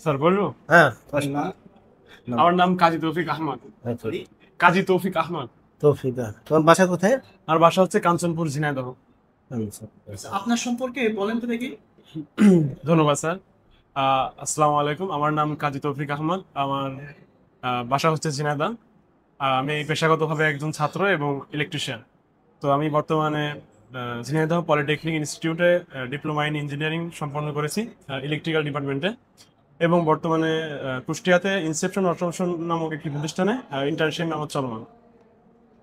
Sir বলবো? হ্যাঁ, আমার নাম কাজী তৌফিক আহমদ। কাজী তৌফিক আহমদ। তৌফিক, তোমার বাসা কোথায়? আর বাসা হচ্ছে কাঞ্চনপুর, ঝিনাইদহ। আপনার সম্পর্কে বলেন তো দেখি। ধন্যবাদ স্যার। আসসালামু আলাইকুম, আমার নাম কাজী তৌফিক আহমদ। আমার বাসা হচ্ছে ঝিনাইদহ। আমি পেশাগতভাবে একজন ছাত্র এবং ইলেকট্রিশিয়ান। তো আমি বর্তমানে ঝিনাইদহ পলিটেকনিক ইনস্টিটিউটে ডিপ্লোমা ইন ইঞ্জিনিয়ারিং সম্পন্ন করেছি ইলেকট্রিক্যাল ডিপার্টমেন্টে, এবং বর্তমানে কুষ্টিয়াতে ইনসেপশন অটোমেশন নামক একটি প্রতিষ্ঠানে ইন্টার্নশিপ নামক চলমান।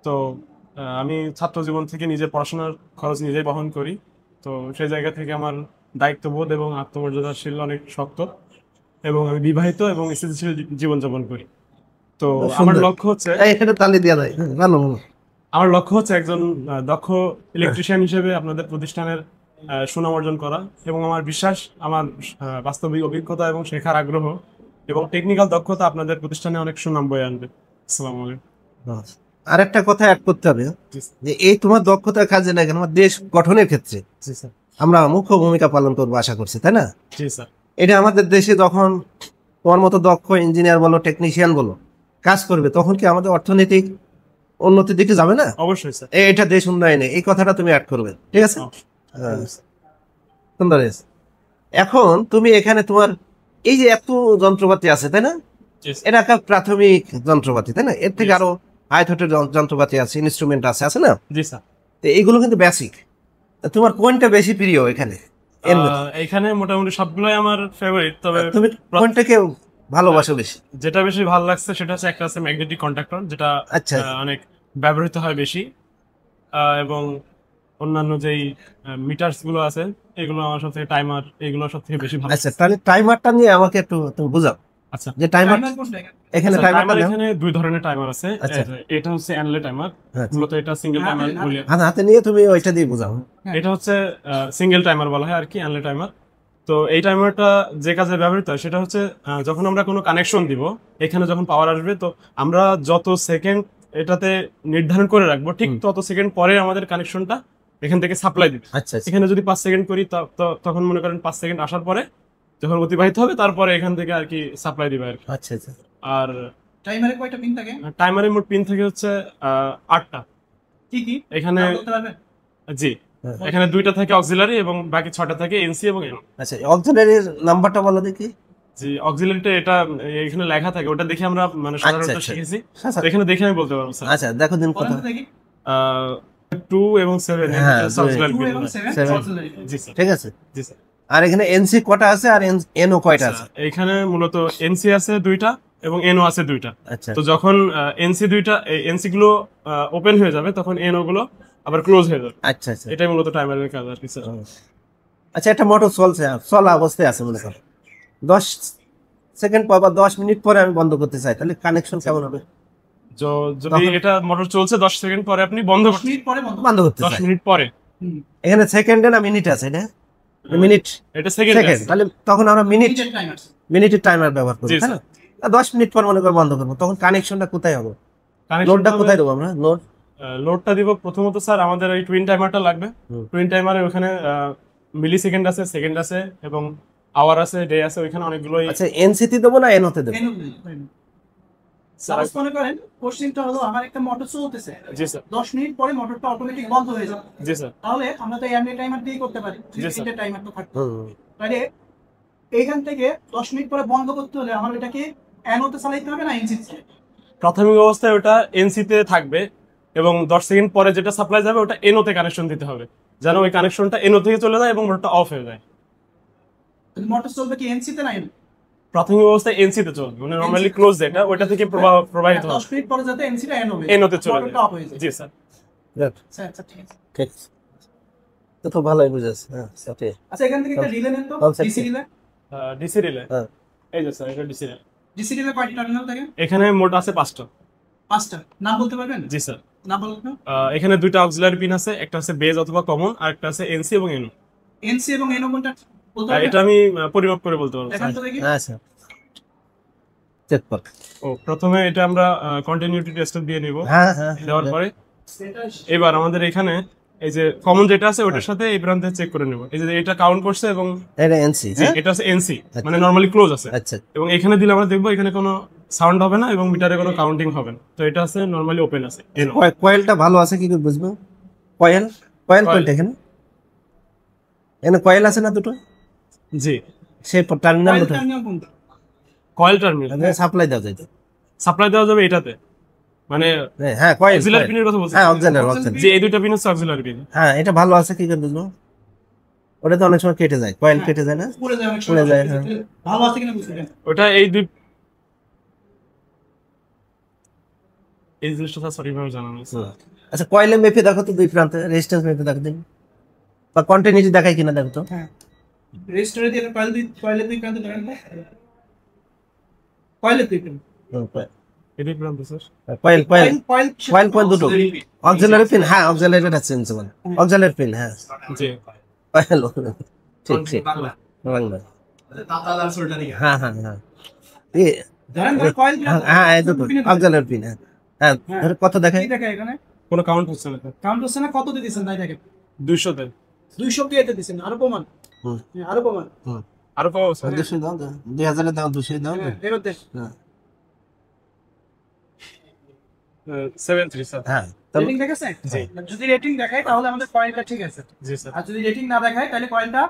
তো আমি ছাত্র জীবন থেকে নিজের পড়াশোনার খরচ নিজেই বহন করি। তো সেই জায়গা থেকে আমার দায়িত্ববোধ এবং আত্মমর্যাদাশীল অনেক শক্ত, এবং আমি বিবাহিত এবং স্থিতিশীল জীবনযাপন করি। তো আমার লক্ষ্য হচ্ছে এখানে তালি দেওয়া যায়। ভালো। আমার লক্ষ্য হচ্ছে একজন দক্ষ ইলেকট্রিশিয়ান হিসেবে আপনাদের প্রতিষ্ঠানের সুনাম অর্জন করা, এবং আমার বিশ্বাস আমার বাস্তবিক অভিজ্ঞতা এবং শেখার আগ্রহ এবং টেকনিক্যাল দক্ষতা আপনাদের প্রতিষ্ঠানে অনেক সুনাম বয়ে আনবে। আসসালামু আলাইকুম। আরেকটা কথা অ্যাড করতে হবে, যে এই তোমার দক্ষতা কাজে লাগে আমার দেশ গঠনের ক্ষেত্রে আমরা মুখ্য ভূমিকা পালন করবো আশা করছি, তাই না? জি স্যার। এটা আমাদের দেশে যখন তোমার মতো দক্ষ ইঞ্জিনিয়ার বলো, টেকনিশিয়ান বলো কাজ করবে, তখন কি আমাদের অর্থনৈতিক উন্নতির দিকে যাবে না? অবশ্যই স্যার। এটা দেশ উন্নয়নে এই কথাটা তুমি অ্যাড করবে, ঠিক আছে? সুন্দর। এখন তুমি এখানে তোমার এই যে এত যন্ত্রপাতি আছে, তাই না? এটা একটা প্রাথমিক যন্ত্রপাতি, তাই না? এর থেকে আরো হাইথটের যন্ত্রপাতি আছে, ইনস্ট্রুমেন্ট আছে না? জি স্যার। এইগুলো কিন্তু বেসিক। তোমার কোনটা বেশি প্রিয় এখানে? এখানে মোটামুটি সবগুলোই আমার ফেভারিট, তবে তুমি কোনটাকে ভালোবাসো বেশি? যেটা বেশি ভালো লাগছে সেটা হচ্ছে একটা আছে ম্যাগনেটিক কন্ডাক্টর, যেটা অনেক ব্যবহৃত হয় বেশি, এবং অন্যান্য যেই মিটারস গুলো আছে এগুলো আমার সব থেকে, টাইমার এগুলো সব থেকে বেশি ভালো। আচ্ছা, তাহলে টাইমারটা নিয়ে আমাকে একটু তুমি বুঝাও। আচ্ছা, যে টাইমার এখানে এখানে দুই ধরনের টাইমার আছে। এটা হচ্ছে অ্যানলে টাইমার, মূলত এটা সিঙ্গেল টাইমার বলি। হাতে নিয়ে তুমি ওইটা দিয়ে বুঝাও। এটা হচ্ছে সিঙ্গেল টাইমার বলা হয় আর কি, অ্যানলে টাইমার। তো এই টাইমারটা যে কাজে ব্যবহৃত হয় সেটা হচ্ছে যখন আমরা কোনো কানেকশন দিব, এখানে যখন পাওয়ার আসবে, তো আমরা যত সেকেন্ড এটাতে নির্ধারণ করে রাখবো, ঠিক তত সেকেন্ড পরে আমাদের কানেকশনটা এখান থেকে সাপ্লাই দিবে। আচ্ছা, এখানে যদি 5 সেকেন্ড করি, তখন মনে করেন 5 সেকেন্ড আসার পরে যখন অতিবাহিত হবে, তারপরে এখান থেকে আর কি সাপ্লাই দিবে আর কি। আচ্ছা আচ্ছা। আর টাইমারে কয়টা পিন থাকে? টাইমারে মোট পিন থাকে হচ্ছে 8টা। কি কি এখানে? জি, এখানে 2টা থাকে অক্সিলারি এবং বাকি 6টা থাকে এনসি এবং এনো। আচ্ছা, অক্সিলারির নাম্বারটা বলো দেখি। জি, অক্সিলারিটা এটা এখানে লেখা থাকে, ওটা দেখে আমরা মানে সাধারণত শিখেছি। এখানে দেখে আমি বলতে পারবো স্যার। আচ্ছা, দেখো দিন কত। 2 এবং 7 জি স্যার। ঠিক আছে। জি স্যার। আর এখানে এনসি কটা আছে আর এনও কয়টা আছে? এখানে মূলত এনসি আছে 2টা এবং এনও আছে 2টা। আচ্ছা, তো যখন এনসি 2টা এনসি গুলো ওপেন হয়ে যাবে, তখন এনও গুলো আবার ক্লোজ হয়ে যাবে। আচ্ছা আচ্ছা, এটাই মূলত টাইমারের কাজ আর কি স্যার। আচ্ছা, একটা মোটর চলা অবস্থায় আছে মনে করো, 10 সেকেন্ড পর বা 10 মিনিট পরে আমি বন্ধ করতে চাই, তাহলে কানেকশন কেমন হবে? যদি এটা মোটর চলছে 10 সেকেন্ড পরে আপনি বন্ধ করতে, 10 মিনিট পরে বন্ধ করতে 10 মিনিট পরে, এখানে সেকেন্ডে না মিনিট আছে? এটা মিনিট, এটা সেকেন্ড। তাহলে তখন আমরা মিনিটের টাইমার ব্যবহার করি, তাই না? 10 মিনিট পর মনে করে বন্ধ করবো, তখন কানেকশনটা কোথায় হবে? লোডটা কোথায় দেবো আমরা? লোডটা দিব প্রথমত স্যার আমাদের এই টুইন টাইমারটা লাগবে। টুইন টাইমারে ওখানে মিলি সেকেন্ড আছে, সেকেন্ড আছে এবং আওয়ার আছে, ডে আছে, ওইখানে অনেকগুলোই। আচ্ছা, এনসিতে দেবো না এনওতে দেবো? সাপোজ মনে করেন কোশ্চেনটা হলো আমার একটা মোটর চলতেছে। জি স্যার। 10 মিনিট পরে মোটরটা অটোমেটিক বন্ধ হয়ে যাবে। জি স্যার। তাহলে আমরা তো এয়ারনে টাইমার দিয়ে করতে পারি। তিনটে টাইমার তো থাকবে। তাহলে এইখান থেকে 10 মিনিট পরে বন্ধ করতে হলে আমার এটাকে এনওতে চালাতে হবে না এনসিতে? প্রাথমিক অবস্থায় ওটা এনসিতে থাকবে, এবং 10 সেকেন্ড পরে যেটা সাপ্লাই যাবে ওটা এনওতে কানেকশন দিতে হবে, যেন ওই কানেকশনটা এনও থেকে চলে যায় এবং মোটরটা অফ হয়ে যায়। মোটর চলবে কি এনসিতে না এনও? প্রাথমিক অবস্থায় এনসিতে চলবে, মানে নরমালি ক্লোজ যেটা ওটা থেকে প্রবাহিত হবে। 10 মিনিট পরে যাতে এনসিটা এনওতে চলে যায়, অফ হয়ে যায়। জি স্যার। স্যার আচ্ছা, ঠিক আছে। ঠিক আছে, তো ভালোই বুঝেছে। হ্যাঁ, ওকে। আচ্ছা, এখান থেকে একটা রিলে নেন তো, ডিসি রিলে। ডিসি রিলে, হ্যাঁ এই যে স্যার, এটা ডিসি রিলে। ডিসি রিলে কয়টা টার্মিনাল থাকে? এখানে মোট আছে 5টা। 5টা নাম বলতে পারবেন? জি স্যার। নাম বলুন। এখানে 2টা অক্সিলারি পিন আছে, একটা আছে বেজ অথবা কমন, আর একটা আছে এনসি এবং এনও। এনসি এবং এনও কোনটা বলতে পারবেন? এটা আমি পরিমাপ করে বলতে পারবো। এখন তো দেখি। আচ্ছা, চেক কর। প্রথমে এটা আমরা কন্টিনিউটি টেস্ট দিয়ে নিব। হ্যাঁ হ্যাঁ, দেওয়ার পরে এবার আমাদের এখানে এই যে কমন যেটা আছে ওটার সাথে এই প্রান্তে চেক করে নেব। এই যে এটা কাউন্ট করছে এবং এটা এনসি, এটা আছে এনসি, মানে নরমালি ক্লোজ আছে। আচ্ছা এবং এখানে দিলে আমরা দেখবো এখানে কোনো সাউন্ড হবে না এবং মিটারে কোনো কাউন্টিং হবে না। তো এটা আছে নরমালি ওপেন আছে। কয়েলটা ভালো আছে কি করে বুঝবো? কয়েল কোনটা এখানে? এখানে কয়েল আছে না দুটো? জি, সেই টার্মিনাল কোথায়? টার্মিনাল কোনটা? কয়েল টার্মিনাল সাপ্লাই দেওয়া যায় তো? সাপ্লাই দেওয়া যাবে এটাতে, মানে হ্যাঁ কয়েল, অক্সিলারি পিনের কথা বলছি। হ্যাঁ অক্সিলারি, যে এই দুইটা পিন হচ্ছে অক্সিলারি পিন। হ্যাঁ এটা ভালো আছে কি করে বুঝবো? ওটা তো অনেক সময় কেটে যায়, কয়েল কেটে যায় না? পুড়ে যায় অনেক পুড়ে সময়। যায়, হ্যাঁ। ভালো আছে কিনা বুঝতে পারেন। ওটা এই দুই এই জিনিসটা সরি ভাবে জানানো আছে। আচ্ছা কয়েলে মেপে দেখো তো, দুই প্রান্তে রেজিস্ট্যান্স মেপে দেখো দিন, বা কন্টিনিউটি দেখায় কিনা দেখো তো। হ্যাঁ রেজিস্টারে দিয়ে কয়েলের দুই প্রান্তে ধরেন না, কয়েলের দুই প্রান্তে এই দুই প্রান্ত স্যার। কয়েল কয়েল দুটো অক্সিলারি পিন, হ্যাঁ অক্সিলারি আছে মানে অক্সিলারি পিন, হ্যাঁ জি কয়েল, ঠিক ঠিক বাংলা, হ্যাঁ হ্যাঁ হ্যাঁ ধরেন কয়েল হ্যাঁ এই দুটো অক্সিলারি পিন, হ্যাঁ হ্যাঁ ধরে কত দেখায়? কি দেখে এখানে কোনো কাউন্ট হচ্ছে না। কাউন্ট হচ্ছে না, কত দিতেছেন তাই দেখেন। 200 তে 200 কে এতে দিছেন, আরো প্রমাণ। হুম। হ্যাঁ, আরো প্রমাণ। আরো পাবো স্যার। 200 দাও, 2000 দাও, 200 দাও। হ্যাঁ এবার দেখ। হ্যাঁ 73 স্যার। হ্যাঁ তাহলে রেটিং দেখেছেন? জি। যদি রেটিং দেখায় তাহলে আমাদের কয়েলটা ঠিক আছে, জি স্যার। আর যদি রেটিং না দেখায় তাহলে কয়েলটা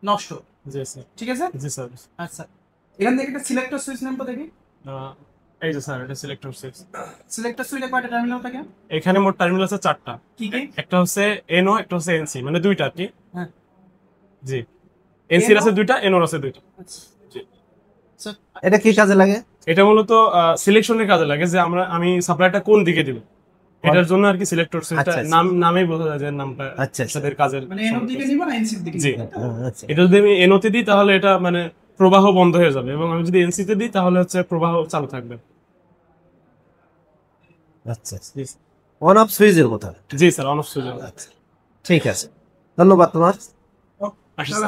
নষ্ট। জি স্যার। ঠিক আছে? জি স্যার। আচ্ছা এখান থেকে একটা সিলেক্টর সুইচ নাম্বার দেখি। এই যে স্যার এটা সিলেক্টর সুইচ। সিলেক্টর সুইচে কয়টা টার্মিনাল থাকে? এখানে মোট টার্মিনাল আছে 4টা। কি কি? একটা হচ্ছে এনও, একটা হচ্ছে এনসি, মানে দুইটা আর কি। হ্যাঁ জি, এনসির আছে দুইটা, এনওর আছে দুইটা। আচ্ছা জি। স্যার এটা কি কাজে লাগে? এটা মূলত সিলেকশনের কাজে লাগে, যে আমি সাপ্লাইটা কোন দিকে দিব, এটার জন্য আর কি সিলেক্টর সুইচটা আচ্ছা, আচ্ছা। নামেই বোঝা যায় যে নামটা আচ্ছা, আচ্ছা। সাথে কাজের। মানে এনওর দিকে নিব না এনসির দিকে? জি, আচ্ছা এটা যদি আমি এনওতে দিই তাহলে এটা মানে প্রবাহ বন্ধ হয়ে যাবে, এবং আমি যদি এনসিতে দিই তাহলে হচ্ছে প্রবাহ চালু থাকবে। আচ্ছা অন অফ সুইচের মতো। জি স্যার, অন অফ সুইচ। আচ্ছা ঠিক আছে, ধন্যবাদ তোমার।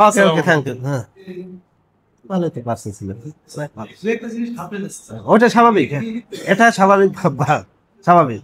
ওকে ওকে থ্যাংক ইউ। হ্যাঁ ভালো তো পারছেন ছিল, দু একটা জিনিস ভাবতে ওটা স্বাভাবিক, হ্যাঁ এটা স্বাভাবিক, স্বাভাবিক।